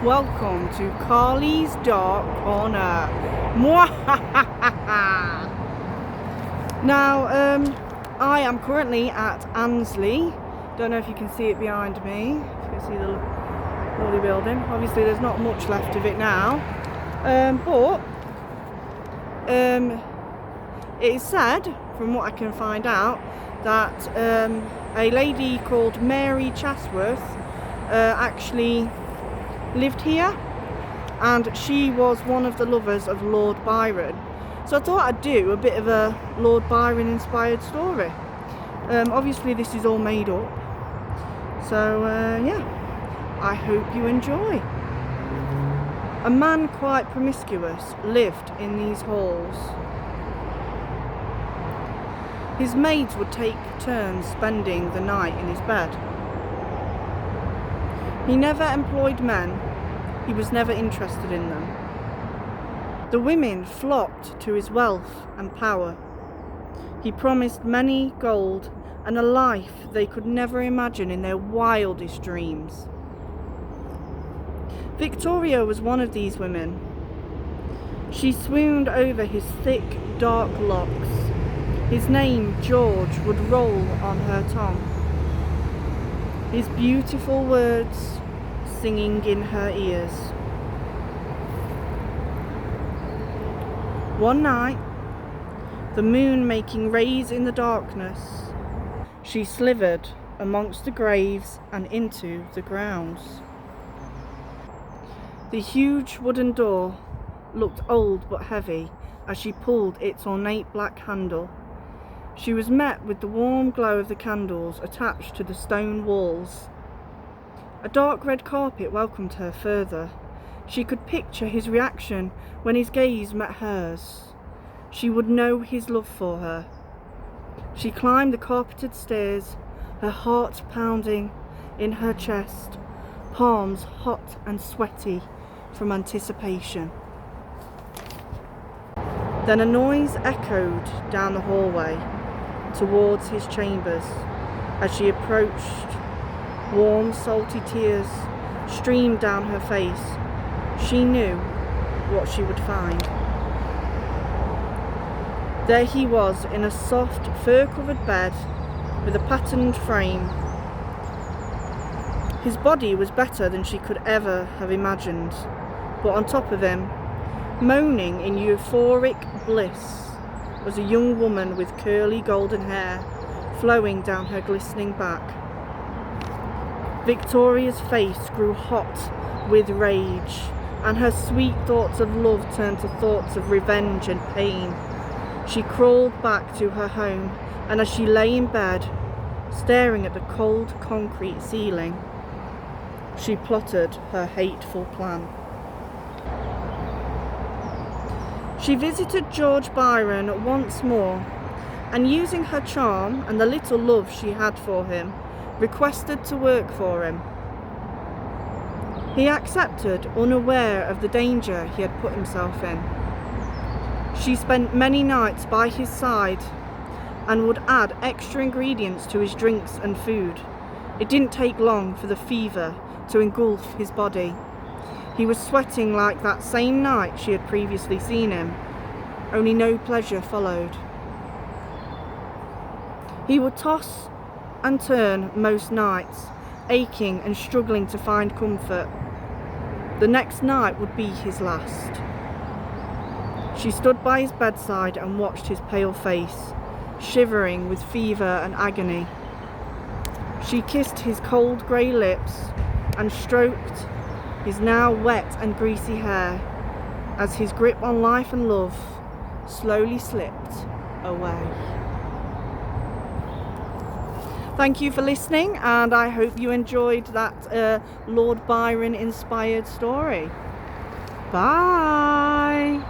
Welcome to Carly's Dark Corner. Now, I am currently at Annesley. Don't know if you can see it behind me. You can see the lovely building. Obviously, there's not much left of it now. But it is said, from what I can find out, that a lady called Mary Chatsworth actually lived here, and she was one of the lovers of Lord Byron. So I thought I'd do a bit of a Lord Byron inspired story. Obviously this is all made up, so yeah, I hope you enjoy. A man quite promiscuous lived in these halls. His maids would take turns spending the night in his bed. He never employed men, he was never interested in them. The women flocked to his wealth and power. He promised many gold and a life they could never imagine in their wildest dreams. Victoria was one of these women. She swooned over his thick, dark locks. His name, George, would roll on her tongue. His beautiful words singing in her ears. One night, the moon making rays in the darkness, she slithered amongst the graves and into the grounds. The huge wooden door looked old but heavy as she pulled its ornate black handle. She was met with the warm glow of the candles attached to the stone walls. A dark red carpet welcomed her further. She could picture his reaction when his gaze met hers. She would know his love for her. She climbed the carpeted stairs, her heart pounding in her chest, palms hot and sweaty from anticipation. Then a noise echoed down the hallway towards his chambers. As she approached, warm, salty tears streamed down her face. She knew what she would find. There he was in a soft, fur-covered bed with a patterned frame. His body was better than she could ever have imagined, but on top of him, moaning in euphoric bliss, was a young woman with curly golden hair flowing down her glistening back. Victoria's face grew hot with rage, and her sweet thoughts of love turned to thoughts of revenge and pain. She crawled back to her home, and as she lay in bed, staring at the cold concrete ceiling, she plotted her hateful plan. She visited George Byron once more, and using her charm and the little love she had for him, requested to work for him. He accepted, unaware of the danger he had put himself in. She spent many nights by his side and would add extra ingredients to his drinks and food. It didn't take long for the fever to engulf his body. He was sweating like that same night she had previously seen him, only no pleasure followed. He would toss and turn most nights, aching and struggling to find comfort. The next night would be his last. She stood by his bedside and watched his pale face, shivering with fever and agony. She kissed his cold grey lips and stroked his now wet and greasy hair as his grip on life and love slowly slipped away. Thank you for listening, and I hope you enjoyed that Lord Byron inspired story. Bye!